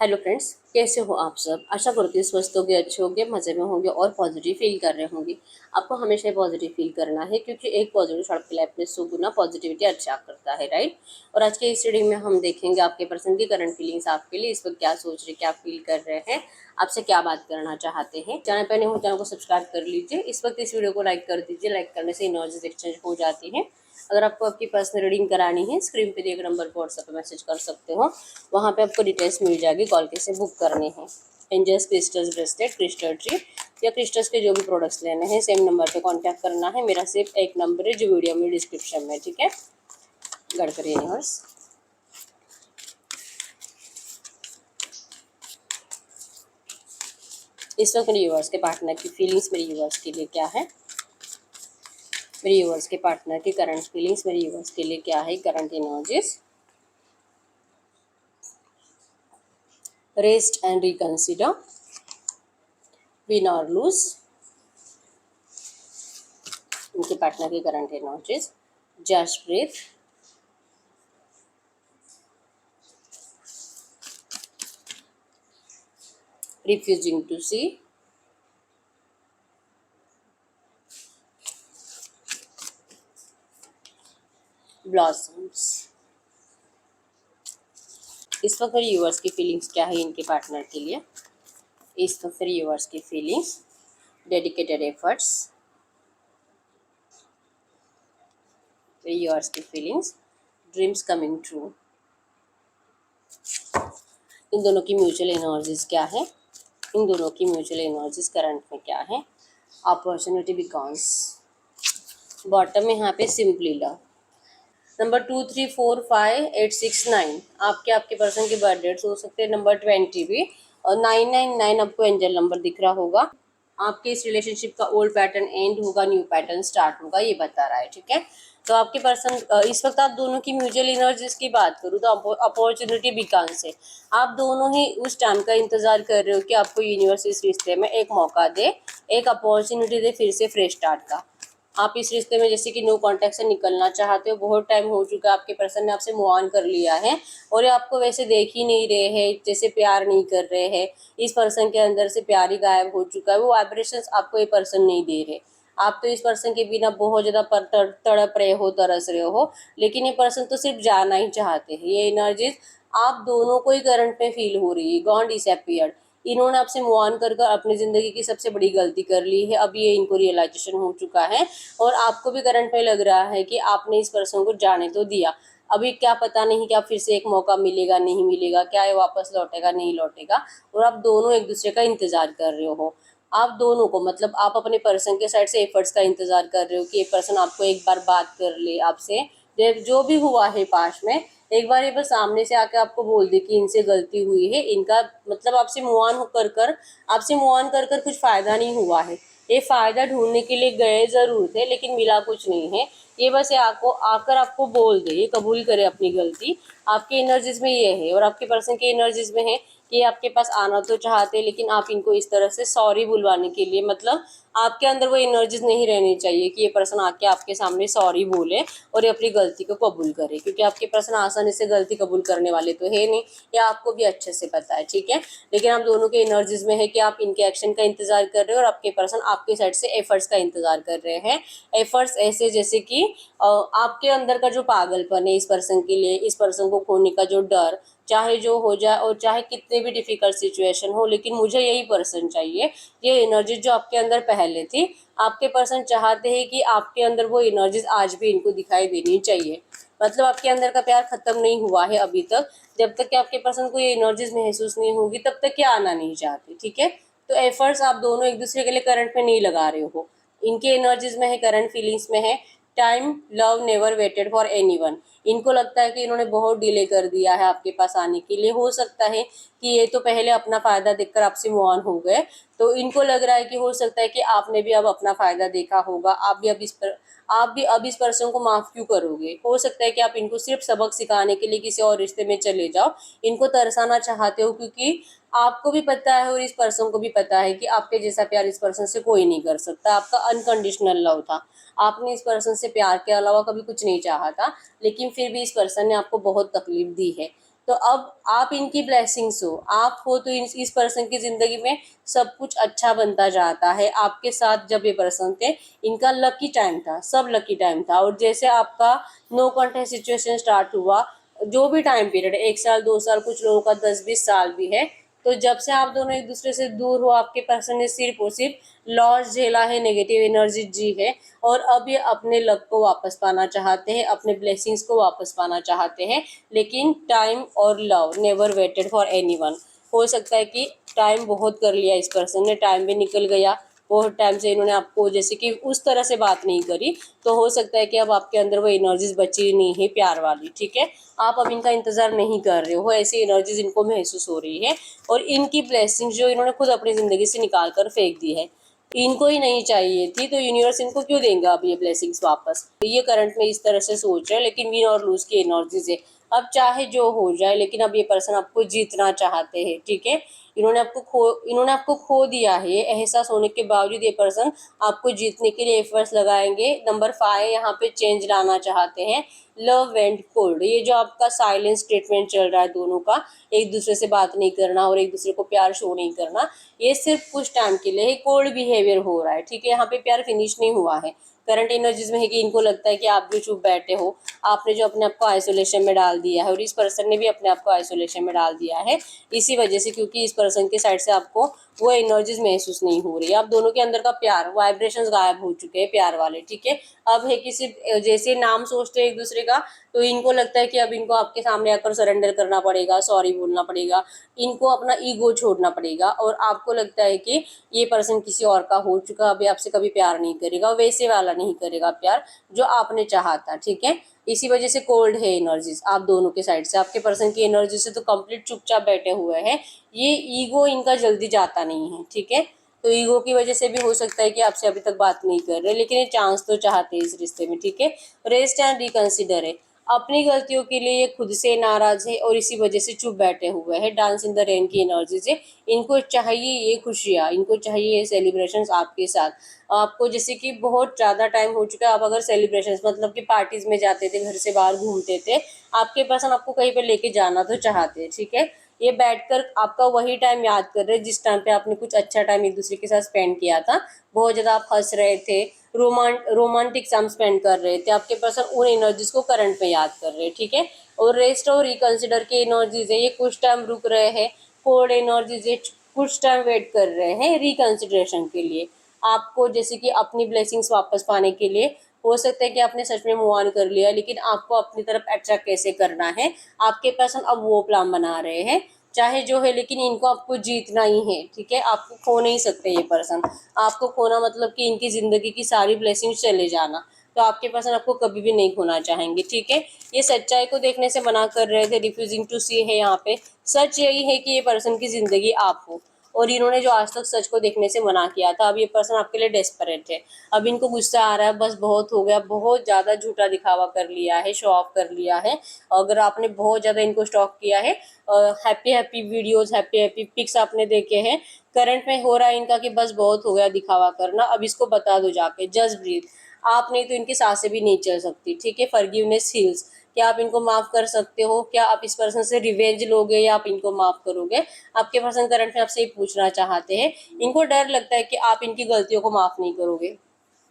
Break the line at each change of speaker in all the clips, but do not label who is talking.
Hello friends, कैसे हो आप सब। आशा करती हूँ स्वस्थ होंगे, अच्छे होंगे, मज़े में होंगे और पॉजिटिव फील कर रहे होंगे। आपको हमेशा पॉजिटिव फील करना है क्योंकि एक पॉजिटिव आपकी लाइफ में 100 गुना पॉजिटिविटी अच्छा करता है, राइट। और आज के इस रीडिंग में हम देखेंगे आपके पर्सन की करंट फीलिंग्स आपके लिए इस वक्त क्या सोच रहे, क्या फील कर रहे हैं, आपसे क्या बात करना चाहते हैं। चैनल पर नहीं हो चैनल को सब्सक्राइब कर लीजिए। इस वक्त इस वीडियो को लाइक कर दीजिए। लाइक करने से एनर्जीज एक्सचेंज हो जाती है। अगर आपको आपकी पर्सनल रीडिंग करानी है, स्क्रीन पे दिए गए नंबर पर व्हाट्सएप पे मैसेज कर सकते हो। वहाँ पे आपको डिटेल्स मिल जाएगी, कॉल कैसे बुक करने हैं। Angels crystals bracelet, crystal tree या क्रिस्टल्स के जो भी प्रोडक्ट्स लेने हैं सेम नंबर पे कांटेक्ट करना है। मेरा सिर्फ एक नंबर है जो वीडियो में डिस्क्रिप्शन में, ठीक है। गड़करी यूनिवर्स, इस वक्त मेरे यूनिवर्स के पार्टनर की फीलिंग्स मेरे यूनिवर्स के लिए क्या है, मेरे यूनिवर्स के पार्टनर की करंट फीलिंग्स मेरे यूनिवर्स के लिए क्या है, current energies. Rest and reconsider, win or lose, उनके पार्टनर की current energies. Just breathe, refusing to see, blossoms. इस वक्त मेरे व्यूअर्स की फीलिंग्स क्या है इनके पार्टनर के लिए। इस वक्त मेरे व्यूअर्स की फीलिंग्स, डेडिकेटेड एफर्ट्स, मेरे व्यूअर्स की फीलिंग्स, ड्रीम्स कमिंग ट्रू। इन दोनों की म्यूचुअल एनर्जीज क्या है, इन दोनों की म्यूचुअल एनर्जीज करंट में क्या है। अपॉर्चुनिटी बिकॉन्स, बॉटम में यहाँ पे सिंपली लव। नंबर 2, 3, 4, 5, 8, 6, 9 आपके पर्सन के बर्थ डेट्स हो सकते हैं। नंबर 20 भी, और 999 आपको एंजल नंबर दिख रहा होगा। आपके इस रिलेशनशिप का ओल्ड पैटर्न एंड होगा, न्यू पैटर्न स्टार्ट होगा, ये बता रहा है, ठीक है। तो आपके पर्सन इस वक्त आप दोनों की म्यूचुअल एनर्जीज की बात करूँ तो अपॉर्चुनिटी बिकॉन्स है। आप दोनों ही उस टाइम का इंतजार कर रहे हो कि आपको यूनिवर्स इस रिश्ते में एक मौका दे, एक अपॉर्चुनिटी दे फिर से फ्रेश स्टार्ट का। आप इस रिश्ते में जैसे कि नो कांटेक्ट से निकलना चाहते हो, बहुत टाइम हो चुका है, आपके पर्सन ने आपसे मूव ऑन कर लिया है और ये आपको वैसे देख ही नहीं रहे हैं, जैसे प्यार नहीं कर रहे हैं। इस पर्सन के अंदर से प्यार ही गायब हो चुका है, वो वाइब्रेशंस आपको ये पर्सन नहीं दे रहे। आप तो इस पर्सन के बिना बहुत ज़्यादा तड़प रहे हो, तरस रहे हो, लेकिन ये पर्सन तो सिर्फ जाना ही चाहते हैं। ये एनर्जीज आप दोनों को ही करंट में फील हो रही है। गॉन डिसअपीयर्ड, इन्होंने आपसे मूव ऑन कर अपनी ज़िंदगी की सबसे बड़ी गलती कर ली है। अब ये इनको रियलाइजेशन हो चुका है और आपको भी करंट में लग रहा है कि आपने इस पर्सन को जाने तो दिया। अभी क्या पता नहीं क्या फिर से एक मौका मिलेगा, नहीं मिलेगा, क्या ये वापस लौटेगा, नहीं लौटेगा, और आप दोनों एक दूसरे का इंतजार कर रहे हो। आप दोनों को मतलब आप अपने पर्सन के साइड से एफर्ट्स का इंतजार कर रहे हो कि ये पर्सन आपको एक बार बात कर ले आपसे, जो भी हुआ है पास्ट में एक बार ये बस सामने से आके आपको बोल दे कि इनसे गलती हुई है, इनका मतलब आपसे मूव ऑन कर कुछ फ़ायदा नहीं हुआ है। ये फ़ायदा ढूंढने के लिए गए ज़रूर थे लेकिन मिला कुछ नहीं है। ये बस ये आकर आपको बोल दे, ये कबूल करे अपनी गलती। आपके एनर्जीज में ये है और आपके पर्सन के एनर्जीज में है कि आपके पास आना तो चाहते लेकिन आप इनको इस तरह से सॉरी बुलवाने के लिए, मतलब आपके अंदर वो एनर्जीज नहीं रहनी चाहिए कि ये पर्सन आके आपके सामने सॉरी बोले और ये अपनी गलती को कबूल करे, क्योंकि आपके पर्सन आसानी से गलती कबूल करने वाले तो है नहीं, ये आपको भी अच्छे से पता है, ठीक है। लेकिन आप दोनों के एनर्जीज में है कि आप इनके एक्शन का इंतजार कर रहे हो और आपके पर्सन आपके साइड से एफर्ट्स का इंतजार कर रहे हैं। एफर्ट्स ऐसे जैसे कि आपके अंदर का जो पागलपन है इस पर्सन के लिए, इस पर्सन को खोने का जो डर, चाहे जो हो जाए और चाहे कितने भी डिफिकल्ट सिचुएशन हो, लेकिन मुझे यही पर्सन चाहिए। ये एनर्जी जो आपके अंदर पहले थी, आपके पर्सन चाहते हैं कि आपके अंदर वो एनर्जीज आज भी इनको दिखाई देनी चाहिए। मतलब आपके अंदर का प्यार खत्म नहीं हुआ है अभी तक। जब तक कि आपके पर्सन को ये एनर्जीज महसूस नहीं होगी तब तक क्या आना नहीं चाहते, ठीक है। तो एफर्ट्स आप दोनों एक दूसरे के लिए करंट में नहीं लगा रहे हो। इनके एनर्जीज में है, करंट फीलिंग्स में है, time love never waited for anyone. इनको लगता है कि इन्होंने बहुत डिले कर दिया है आपके पास आने के लिए। हो सकता है कि ये तो पहले अपना फ़ायदा देखकर आपसे मूव ऑन हो गए, तो इनको लग रहा है कि हो सकता है कि आपने भी अब अपना फ़ायदा देखा होगा, आप भी अब इस पर्सन को माफ़ क्यों करोगे। हो सकता है कि आप इनको सिर्फ सबक सिखाने के लिए किसी और रिश्ते में चले जाओ, इनको तरसाना चाहते हो, क्योंकि आपको भी पता है और इस पर्सन को भी पता है कि आपके जैसा प्यार इस पर्सन से कोई नहीं कर सकता। आपका अनकंडीशनल लव था, आपने इस पर्सन से प्यार के अलावा कभी कुछ नहीं चाहा था, लेकिन फिर भी इस पर्सन ने आपको बहुत तकलीफ दी है। तो अब आप इनकी ब्लेसिंग्स हो, आप हो तो इस पर्सन की ज़िंदगी में सब कुछ अच्छा बनता जाता है। आपके साथ जब ये पर्सन थे, इनका लकी टाइम था, सब लकी टाइम था। और जैसे आपका नो कॉन्टेक्ट सिचुएशन स्टार्ट हुआ, जो भी टाइम पीरियड है, 1 साल 2 साल, कुछ लोगों का 10-20 साल भी है, तो जब से आप दोनों एक दूसरे से दूर हो, आपके पर्सन ने सिर्फ और सिर्फ लॉस झेला है, नेगेटिव एनर्जी जी है, और अब ये अपने लक को वापस पाना चाहते हैं, अपने ब्लेसिंग्स को वापस पाना चाहते हैं। लेकिन टाइम और love never waited for anyone. हो सकता है कि टाइम बहुत कर लिया इस पर्सन ने, टाइम भी निकल गया, बहुत टाइम से इन्होंने आपको जैसे कि उस तरह से बात नहीं करी, तो हो सकता है कि अब आपके अंदर वो एनर्जीज बची नहीं है प्यार वाली, ठीक है। आप अब इनका इंतजार नहीं कर रहे हो, ऐसी एनर्जीज इनको महसूस हो रही है। और इनकी ब्लेसिंग जो इन्होंने खुद अपनी ज़िंदगी से निकाल कर फेंक दी है, इनको ही नहीं चाहिए थी, तो यूनिवर्स इनको क्यों देंगे अब ये ब्लेसिंग्स वापस। ये करंट में इस तरह से सोच रहे हैं, लेकिन विन और लूज की एनर्जीज है। अब चाहे जो हो जाए, लेकिन अब ये पर्सन आपको जीतना चाहते हैं, ठीक है। इन्होंने आपको खो दिया है, ये एहसास होने के बावजूद ये पर्सन आपको जीतने के लिए एफर्ट्स लगाएंगे। नंबर 5 यहाँ पे चेंज लाना चाहते हैं। लव एंड कोल्ड, ये जो आपका साइलेंस ट्रीटमेंट चल रहा है दोनों का, एक दूसरे से बात नहीं करना और एक दूसरे को प्यार शो नहीं करना, ये सिर्फ कुछ टाइम के लिए कोल्ड बिहेवियर हो रहा है, ठीक है। यहाँ पे प्यार फिनिश नहीं हुआ है। करंट एनर्जीज में है कि इनको लगता है कि आप जो चुप बैठे हो, आपने जो अपने आप को आइसोलेशन में डाल दिया है, और इस पर्सन ने भी अपने आप को आइसोलेशन में डाल दिया है इसी वजह से, क्योंकि इस पर्सन की साइड से आपको वो एनर्जीज महसूस नहीं हो रही है। आप दोनों के अंदर का प्यार, वाइब्रेशंस गायब हो चुके हैं प्यार वाले, ठीक है। अब है कि सिर्फ जैसे नाम सोचते हैं एक दूसरे का, तो इनको लगता है कि अब इनको आपके सामने आकर सरेंडर करना पड़ेगा, सॉरी बोलना पड़ेगा, इनको अपना ईगो छोड़ना पड़ेगा। और आपको लगता है कि ये पर्सन किसी और का हो चुका, अभी आपसे कभी प्यार नहीं करेगा, वैसे वाला नहीं करेगा प्यार जो आपने चाहा था, ठीक है। इसी वजह से कोल्ड है एनर्जीज आप दोनों के साइड से। आपके पर्सन की एनर्जी से तो कंप्लीट चुपचाप बैठे हुए हैं, ये ईगो इनका जल्दी जाता नहीं है, ठीक है। तो ईगो की वजह से भी हो सकता है कि आपसे अभी तक बात नहीं कर रहे, लेकिन ये चांस तो चाहते हैं इस रिश्ते में, ठीक है। रेस्ट एंड रिकंसिडर है, अपनी गलतियों के लिए ये खुद से नाराज है और इसी वजह से चुप बैठे हुए हैं। डांस इन द रेन की एनर्जी से इनको चाहिए ये खुशियाँ, इनको चाहिए ये सेलिब्रेशंस आपके साथ। आपको जैसे कि बहुत ज़्यादा टाइम हो चुका है, आप अगर सेलिब्रेशंस मतलब कि पार्टीज में जाते थे, घर से बाहर घूमते थे, आपके पर्सन आपको कहीं पर लेके जाना तो चाहते हैं, ठीक है। ये बैठकर आपका वही टाइम याद कर रहे हैं जिस टाइम पे आपने कुछ अच्छा टाइम एक दूसरे के साथ स्पेंड किया था। बहुत ज़्यादा आप हंस रहे थे, रोमांटिक टाइम स्पेंड कर रहे थे। आपके पर्सन उन एनर्जीज को करंट में याद कर रहे हैं, ठीक है। और रेस्ट और रिकंसिडर की एनर्जीज है, ये कुछ टाइम रुक रहे हैं। कोल्ड एनर्जीज है, कुछ टाइम वेट कर रहे हैं रिकंसिडरेशन के लिए, आपको जैसे कि अपनी ब्लेसिंग्स वापस पाने के लिए। हो सकता है कि आपने सच में मूव ऑन कर लिया, लेकिन आपको अपनी तरफ अट्रैक्ट कैसे करना है, आपके पर्सन अब वो प्लान बना रहे हैं। चाहे जो है, लेकिन इनको आपको जीतना ही है, ठीक है। आपको खो नहीं सकते ये पर्सन। आपको खोना मतलब कि इनकी ज़िंदगी की सारी ब्लेसिंग्स चले जाना, तो आपके पर्सन आपको कभी भी नहीं खोना चाहेंगे, ठीक है। ये सच्चाई को देखने से मना कर रहे थे, रिफ्यूजिंग टू सी है यहाँ पे। सच यही है कि ये पर्सन की ज़िंदगी आप हो, और इन्होंने जो आज तक सच को देखने से मना किया था, अब ये पर्सन आपके लिए डेस्परेट है। अब इनको गुस्सा आ रहा है, बस बहुत हो गया, बहुत ज़्यादा झूठा दिखावा कर लिया है, शो ऑफ कर लिया है। अगर आपने बहुत ज़्यादा इनको स्टॉक किया है, happy happy videos, happy happy pics आपने देखे हैं, करंट में हो रहा है इनका कि बस बहुत हो गया दिखावा करना, अब इसको बता दो जाके, जस्ट ब्रीथ। आप नहीं तो इनकी सांसें भी नहीं चल सकती, ठीक है। फॉरगिवनेस हील्स, क्या आप इनको माफ़ कर सकते हो? क्या आप इस पर्सन से रिवेंज लोगे या आप इनको माफ़ करोगे? आपके पर्सन करंट में आपसे ये पूछना चाहते हैं। इनको डर लगता है कि आप इनकी गलतियों को माफ़ नहीं करोगे।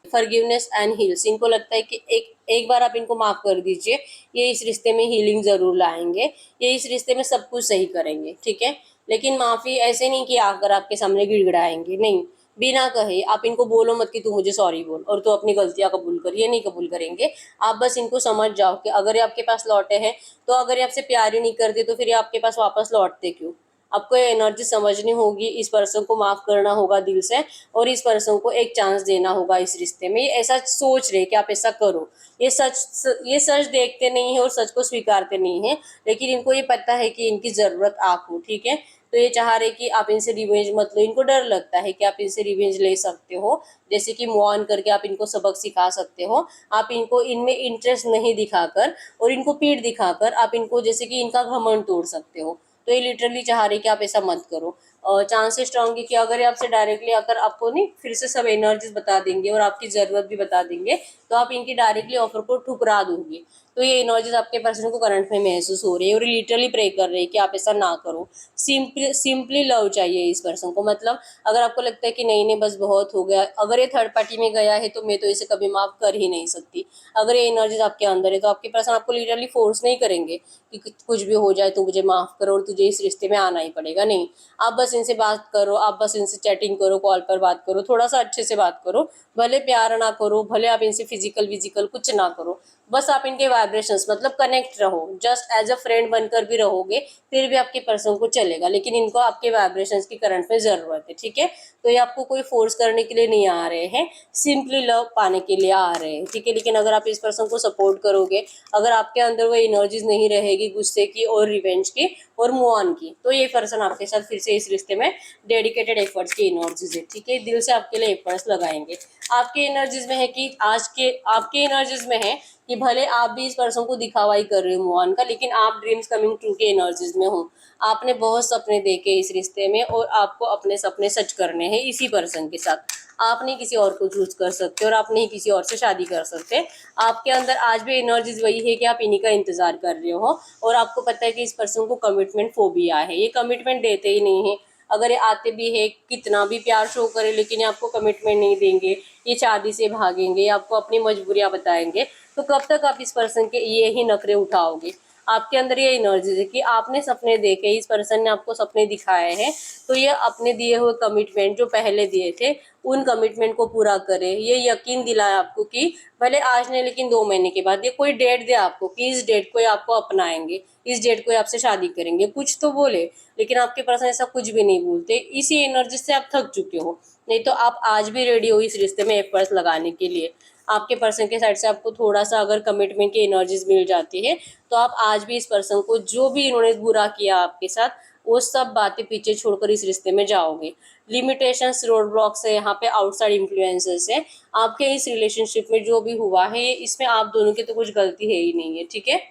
फॉरगिवनेस एंड हील्स, इनको लगता है कि एक एक बार आप इनको माफ़ कर दीजिए, ये इस रिश्ते में हीलिंग ज़रूर लाएंगे, ये इस रिश्ते में सब कुछ सही करेंगे, ठीक है। लेकिन माफ़ी ऐसे नहीं कि आकर आपके सामने गिड़गिड़ाएंगे, नहीं। बिना कहे आप इनको बोलो मत कि तू मुझे सॉरी बोल और तू अपनी गलतियां कबूल कर, ये नहीं कबूल करेंगे। आप बस इनको समझ जाओ कि अगर ये आपके पास लौटे हैं, तो अगर ये आपसे प्यार ही नहीं करते तो फिर ये आपके पास वापस लौटते क्यों? आपको ये एनर्जी समझनी होगी, इस पर्सन को माफ़ करना होगा दिल से, और इस पर्सन को एक चांस देना होगा इस रिश्ते में। ये ऐसा सोच रहे कि आप ऐसा करो, ये सच देखते नहीं है और सच को स्वीकारते नहीं है, लेकिन इनको ये पता है कि इनकी ज़रूरत आप हो, ठीक है। तो ये चाह रहे कि आप इनसे रिवेंज मत लो, इनको डर लगता है कि आप इनसे रिवेंज ले सकते हो, जैसे कि मूव ऑन करके आप इनको सबक सिखा सकते हो। आप इनको इनमें इंटरेस्ट नहीं दिखाकर और इनको पीठ दिखाकर आप इनको जैसे कि इनका घमंड तोड़ सकते हो। तो ये लिटरली चाह रहे कि आप ऐसा मत करो। चांसेस स्ट्रॉन्ग है कि अगर ये आपसे डायरेक्टली अगर आपको नहीं फिर से सब एनर्जीज बता देंगे और आपकी ज़रूरत भी बता देंगे, तो आप इनकी डायरेक्टली ऑफर को ठुकरा दोगे। तो ये एनर्जीज आपके पर्सन को करंट में महसूस हो रही है और लिटरली प्रे कर रही है कि आप ऐसा ना करो। सिंपली लव चाहिए इस पर्सन को। मतलब अगर आपको लगता है कि नहीं नहीं बस बहुत हो गया, अगर ये थर्ड पार्टी में गया है तो मैं तो इसे कभी माफ कर ही नहीं सकती। अगर ये एनर्जीज आपके अंदर है तो आपके पर्सन आपको लिटरली फोर्स नहीं करेंगे कि कुछ भी हो जाए तो मुझे माफ करो और तुझे इस रिश्ते में आना ही पड़ेगा। नहीं, आप बस इनसे बात करो, आप बस इनसे चैटिंग करो, कॉल पर बात करो, थोड़ा सा अच्छे से बात करो, भले प्यार ना करो, भले आप इनसे फिजिकल कुछ ना करो, बस आप इनके वाइब्रेशंस मतलब कनेक्ट रहो, जस्ट एज अ फ्रेंड बनकर भी रहोगे फिर भी आपके पर्सन को चलेगा, लेकिन इनको आपके वाइब्रेशंस की करंट में जरूरत है। ठीक है, तो ये आपको कोई फोर्स करने के लिए नहीं आ रहे हैं, सिंपली लव पाने के लिए आ रहे हैं। ठीक है, लेकिन अगर आप इस पर्सन को सपोर्ट करोगे, अगर आपके अंदर वो एनर्जीज नहीं रहेगी गुस्से की और रिवेंज की और मूव ऑन की, तो ये पर्सन आपके साथ फिर से इस रिश्ते में डेडिकेटेड एफर्ट्स की एनर्जीज है। ठीक है, दिल से आपके लिए एफर्ट्स लगाएंगे। आपके एनर्जीज में है कि आपके एनर्जीज में है कि भले आप भी इस पर्सन को दिखावा ही कर रहे हो मूव ऑन का, लेकिन आप ड्रीम्स कमिंग ट्रू के एनर्जीज में हो। आपने बहुत सपने देखे इस रिश्ते में और आपको अपने सपने सच करने हैं इसी पर्सन के साथ। आप नहीं किसी और को चूज कर सकते और आप नहीं किसी और से शादी कर सकते। आपके अंदर आज भी एनर्जीज वही है कि आप इन्हीं का इंतजार कर रहे हो और आपको पता है कि इस पर्सन को कमिटमेंट फोबिया है, ये कमिटमेंट देते ही नहीं है। अगर ये आते भी है, कितना भी प्यार शो करे, लेकिन ये आपको कमिटमेंट नहीं देंगे, ये शादी से भागेंगे, आपको अपनी मजबूरियां बताएंगे, तो कब तक आप इस पर्सन के ये ही नखरे उठाओगे। आपके अंदर ये एनर्जी है कि आपने सपने देखे, इस पर्सन ने आपको सपने दिखाए हैं, तो ये अपने दिए हुए कमिटमेंट जो पहले दिए थे उन कमिटमेंट को पूरा करे। ये यकीन दिलाए आपको कि भले आज नहीं लेकिन 2 महीने के बाद ये कोई डेट दे आपको कि इस डेट को ये आपको अपनाएंगे, इस डेट को ये आपसे शादी करेंगे, कुछ तो बोले, लेकिन आपके पर्सन ऐसा कुछ भी नहीं बोलते। इसी एनर्जी से आप थक चुके हो, नहीं तो आप आज भी रेडी हो इस रिश्ते में एफर्ट्स लगाने के लिए। आपके पर्सन के साइड से आपको थोड़ा सा अगर कमिटमेंट की एनर्जीज मिल जाती है तो आप आज भी इस पर्सन को, जो भी इन्होंने बुरा किया आपके साथ, वो सब बातें पीछे छोड़कर इस रिश्ते में जाओगे। लिमिटेशंस, रोड ब्लॉक्स है यहाँ पे, आउटसाइड इन्फ्लुएंसेस है आपके इस रिलेशनशिप में। जो भी हुआ है इसमें आप दोनों की तो कुछ गलती है ही नहीं है। ठीक है,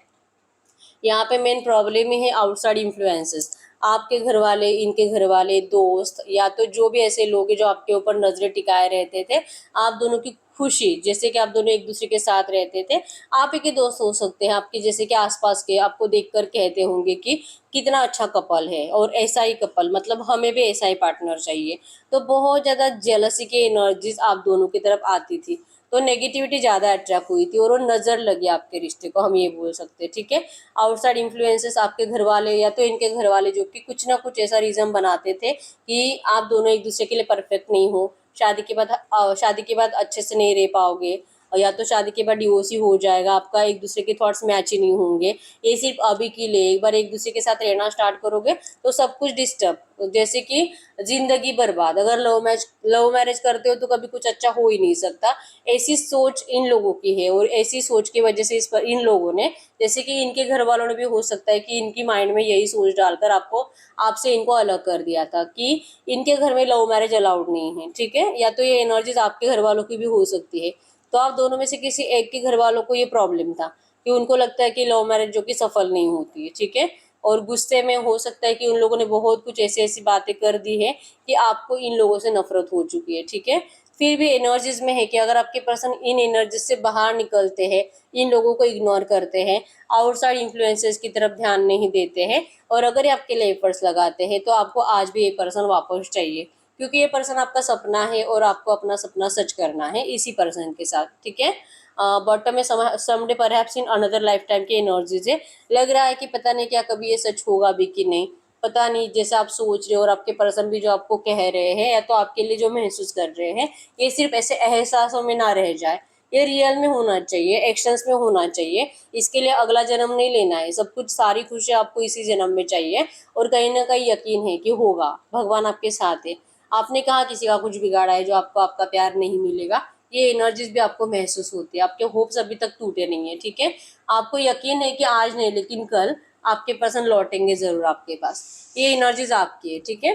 यहाँ पे मेन प्रॉब्लम ही है आउटसाइड इन्फ्लुएंसेस। आपके घर वाले, इनके घर वाले, दोस्त, या तो जो भी ऐसे लोग हैं जो आपके ऊपर नजरें टिकाए रहते थे। आप दोनों की खुशी, जैसे कि आप दोनों एक दूसरे के साथ रहते थे, आप ही के दोस्त हो सकते हैं आपके, जैसे कि आसपास के आपको देखकर कहते होंगे कि कितना अच्छा कपल है और ऐसा ही कपल, मतलब हमें भी ऐसा ही पार्टनर चाहिए। तो बहुत ज़्यादा जेलसी की एनर्जीज आप दोनों की तरफ आती थी, तो नेगेटिविटी ज़्यादा अट्रैक्ट हुई थी और वो नज़र लगी आपके रिश्ते को, हम ये बोल सकते हैं। ठीक है, आउटसाइड इन्फ्लुएंसेस आपके घर वाले या तो इनके घर वाले, जो कि कुछ ना कुछ ऐसा रीज़न बनाते थे कि आप दोनों एक दूसरे के लिए परफेक्ट नहीं हो, शादी के बाद अच्छे से नहीं रह पाओगे, या तो शादी के बाद डिवोर्स ही हो जाएगा आपका, एक दूसरे के थॉट्स मैच ही नहीं होंगे, ये सिर्फ अभी के लिए। एक बार एक दूसरे के साथ रहना स्टार्ट करोगे तो सब कुछ डिस्टर्ब, जैसे कि जिंदगी बर्बाद। अगर लव मैरिज करते हो तो कभी कुछ अच्छा हो ही नहीं सकता, ऐसी सोच इन लोगों की है। और ऐसी सोच की वजह से इस पर इन लोगों ने, जैसे कि इनके घर वालों ने भी हो सकता है कि इनकी माइंड में यही सोच डालकर आपसे इनको अलग कर दिया था कि इनके घर में लव मैरिज अलाउड नहीं है। ठीक है, या तो ये एनर्जीज आपके घर वालों की भी हो सकती है। तो आप दोनों में से किसी एक के घर वालों को ये प्रॉब्लम था कि उनको लगता है कि लव मैरिज जो कि सफल नहीं होती है। ठीक है, और गुस्से में हो सकता है कि उन लोगों ने बहुत कुछ ऐसी ऐसी बातें कर दी है कि आपको इन लोगों से नफरत हो चुकी है। ठीक है, फिर भी एनर्जीज में है कि अगर आपके पर्सन इन एनर्जीज से बाहर निकलते हैं, इन लोगों को इग्नोर करते हैं, आउटसाइड इन्फ्लुएंसेस की तरफ ध्यान नहीं देते हैं, और अगर ये आपके लिए एफर्ट्स लगाते हैं, तो आपको आज भी ये पर्सन वापस चाहिए, क्योंकि ये पर्सन आपका सपना है और आपको अपना सपना सच करना है इसी पर्सन के साथ। ठीक है, बॉटम में someday perhaps in another life time की एनर्जीज है। लग रहा है कि पता नहीं क्या कभी ये सच होगा भी कि नहीं, पता नहीं, जैसे आप सोच रहे हो और आपके पर्सन भी जो आपको कह रहे हैं या तो आपके लिए जो महसूस कर रहे हैं, ये सिर्फ ऐसे एहसासों में ना रह जाए, ये रियल में होना चाहिए, एक्शंस में होना चाहिए। इसके लिए अगला जन्म नहीं लेना है, सब कुछ, सारी खुशी आपको इसी जन्म में चाहिए। और कहीं ना कहीं यकीन है कि होगा, भगवान आपके साथ है। आपने कहा किसी का कुछ बिगाड़ा है जो आपको आपका प्यार नहीं मिलेगा, ये एनर्जीज भी आपको महसूस होती है, आपके होप्स अभी तक टूटे नहीं है। ठीक है, आपको यकीन है कि आज नहीं लेकिन कल आपके पर्सन लौटेंगे जरूर आपके पास, ये एनर्जीज आपकी है। ठीक है,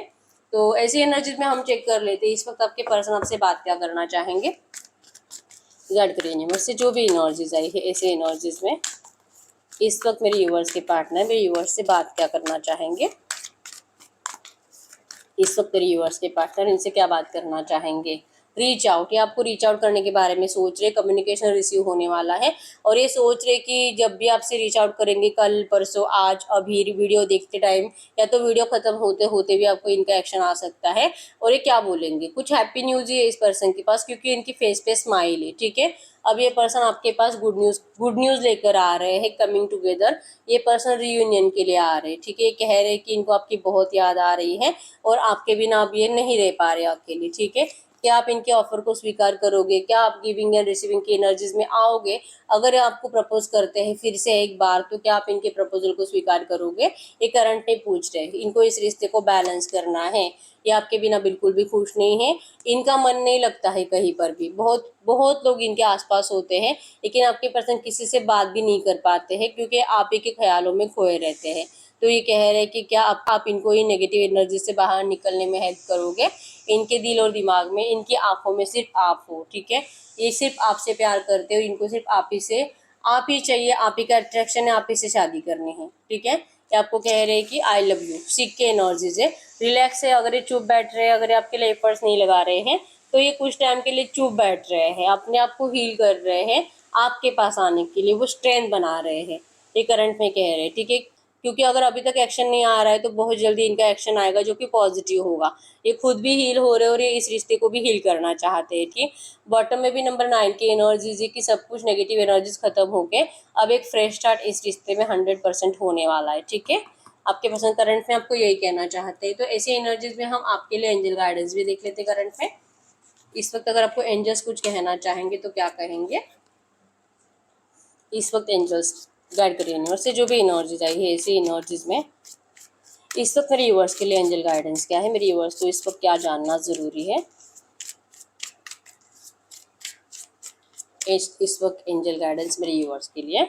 तो ऐसी एनर्जीज में हम चेक कर लेते हैं इस वक्त आपके पर्सन आपसे बात क्या करना चाहेंगे। गाइड करिए यूनिवर्स से जो भी एनर्जीज आई है ऐसे एनर्जीज में इस वक्त मेरे यूनिवर्स के पार्टनर मेरे यूनिवर्स से बात क्या करना चाहेंगे। इस वक्त मेरे व्यूअर्स के पार्टनर इनसे क्या बात करना चाहेंगे। रीच आउट, ये आपको रीच आउट करने के बारे में सोच रहे, कम्युनिकेशन रिसीव होने वाला है और ये सोच रहे कि जब भी आपसे रीच आउट करेंगे, कल परसों आज अभी वीडियो देखते टाइम या तो वीडियो खत्म होते होते भी आपको इनका एक्शन आ सकता है। और ये क्या बोलेंगे, कुछ हैप्पी न्यूज ही है इस पर्सन के पास, क्योंकि इनकी फेस पे स्माइल है। ठीक है, अब ये पर्सन आपके पास गुड न्यूज लेकर आ रहे हैं, कमिंग टुगेदर। ये पर्सन रियूनियन के लिए आ रहे हैं। ठीक है, ये कह रहे हैं कि इनको आपकी बहुत याद आ रही है और आपके बिना अब ये नहीं रह पा रहे अकेले। ठीक है, क्या आप इनके ऑफर को स्वीकार करोगे, क्या आप गिविंग एंड रिसीविंग की एनर्जीज में आओगे। अगर ये आपको प्रपोज करते हैं फिर से एक बार, तो क्या आप इनके प्रपोजल को स्वीकार करोगे। ये करंट में पूछ रहे हैं, इनको इस रिश्ते को बैलेंस करना है। ये आपके बिना बिल्कुल भी खुश नहीं है, इनका मन नहीं लगता है कहीं पर भी। बहुत बहुत लोग इनके आसपास होते हैं, लेकिन आपके पर्सन किसी से बात भी नहीं कर पाते हैं, क्योंकि आप ही के ख्यालों में खोए रहते हैं। तो ये कह रहे हैं कि क्या आप इनको ये नेगेटिव एनर्जी से बाहर निकलने में हेल्प करोगे। इनके दिल और दिमाग में, इनकी आंखों में सिर्फ आप हो। ठीक है, ये सिर्फ आपसे प्यार करते हो, इनको सिर्फ आप ही चाहिए, आप ही का अट्रैक्शन है, आप ही से शादी करनी है। ठीक है, ये आपको कह रहे हैं कि आई लव यू। सीख के एनर्जीज है, रिलैक्स है। अगर ये चुप बैठ रहे हैं, अगर ये आपके लिए एफर्ट्स नहीं लगा रहे हैं, तो ये कुछ टाइम के लिए चुप बैठ रहे हैं, अपने आप को हील कर रहे हैं। आपके पास आने के लिए वो स्ट्रेंथ बना रहे हैं, ये करंट में कह रहे हैं। ठीक है, क्योंकि अगर अभी तक एक्शन नहीं आ रहा है तो बहुत जल्दी इनका एक्शन आएगा जो कि पॉजिटिव होगा। ये खुद भी हील हो रहे हैं और ये इस रिश्ते को भी हील करना चाहते हैं। ठीक, बॉटम में भी नंबर 9 की एनर्जीज है कि सब कुछ नेगेटिव एनर्जीज खत्म होके अब एक फ्रेश स्टार्ट इस रिश्ते में 100% होने वाला है। ठीक है, आपके पसंद करंट में आपको यही कहना चाहते हैं। तो ऐसी एनर्जीज में हम आपके लिए एंजल गाइडेंस भी देख लेते हैं करंट में। इस वक्त अगर आपको एंजल्स कुछ कहना चाहेंगे तो क्या कहेंगे। इस वक्त एंजल्स गाइड करिए यूनिवर्स से जो भी एनर्जीज आई है ऐसी एनर्जीज में इस वक्त मेरे यूवर्स के लिए एंजल गाइडेंस क्या है, मेरे यूवर्स को इस वक्त क्या जानना जरूरी है। इस वक्त एंजल गाइडेंस मेरे यूवर्स के लिए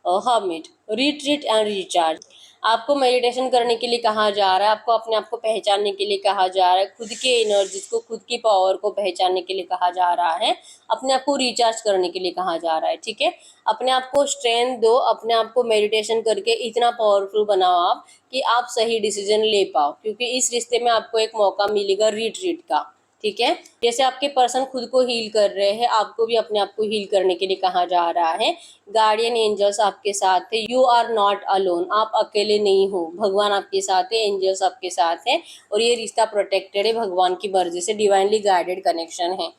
हर्मिट, रिट्रीट एंड रिचार्ज। आपको मेडिटेशन करने के लिए कहा जा रहा है, आपको अपने आप को पहचानने के लिए कहा जा रहा है, खुद के एनर्जीज को, खुद की पावर को पहचानने के लिए कहा जा रहा है, अपने आप को रिचार्ज करने के लिए कहा जा रहा है। ठीक है, अपने आप को स्ट्रेंथ दो, अपने आप को मेडिटेशन करके इतना पावरफुल बनाओ आप कि आप सही डिसीजन ले पाओ, क्योंकि इस रिश्ते में आपको एक मौका मिलेगा रिट्रीट का। ठीक है, जैसे आपके पर्सन खुद को हील कर रहे हैं, आपको भी अपने आप को हील करने के लिए कहा जा रहा है। गार्डियन एंजल्स आपके साथ है, यू आर नॉट अलोन, आप अकेले नहीं हो, भगवान आपके साथ है, एंजल्स आपके साथ है और ये रिश्ता प्रोटेक्टेड है, भगवान की मर्जी से डिवाइनली गाइडेड कनेक्शन है।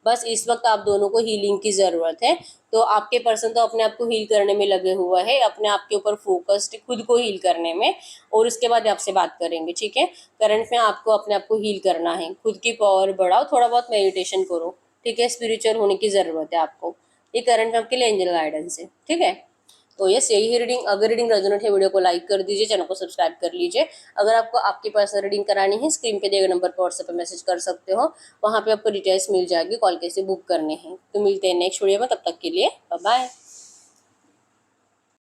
बस इस वक्त आप दोनों को हीलिंग की ज़रूरत है। तो आपके पर्सन तो अपने आप को हील करने में लगे हुआ है, अपने आप के ऊपर फोकस्ड, खुद को हील करने में, और उसके बाद आपसे बात करेंगे। ठीक है, करंट में आपको अपने आप को हील करना है, खुद की पावर बढ़ाओ, थोड़ा बहुत मेडिटेशन करो। ठीक है, स्पिरिचुअल होने की ज़रूरत है आपको। ये करंट में आपके लिए एंजल गाइडेंस है। ठीक है, तो यस यही रीडिंग। अगर रीडिंग रेजोनेट है वीडियो को लाइक कर दीजिए, चैनल को सब्सक्राइब कर लीजिए। अगर आपको आपके पास रीडिंग करानी है, स्क्रीन पे दिए गए नंबर पर व्हाट्सएप पे मैसेज कर सकते हो, वहाँ पे आपको डिटेल्स मिल जाएगी, कॉल कैसे बुक करने हैं। तो मिलते हैं नेक्स्ट वीडियो में, तब तक के लिए बाय बाय।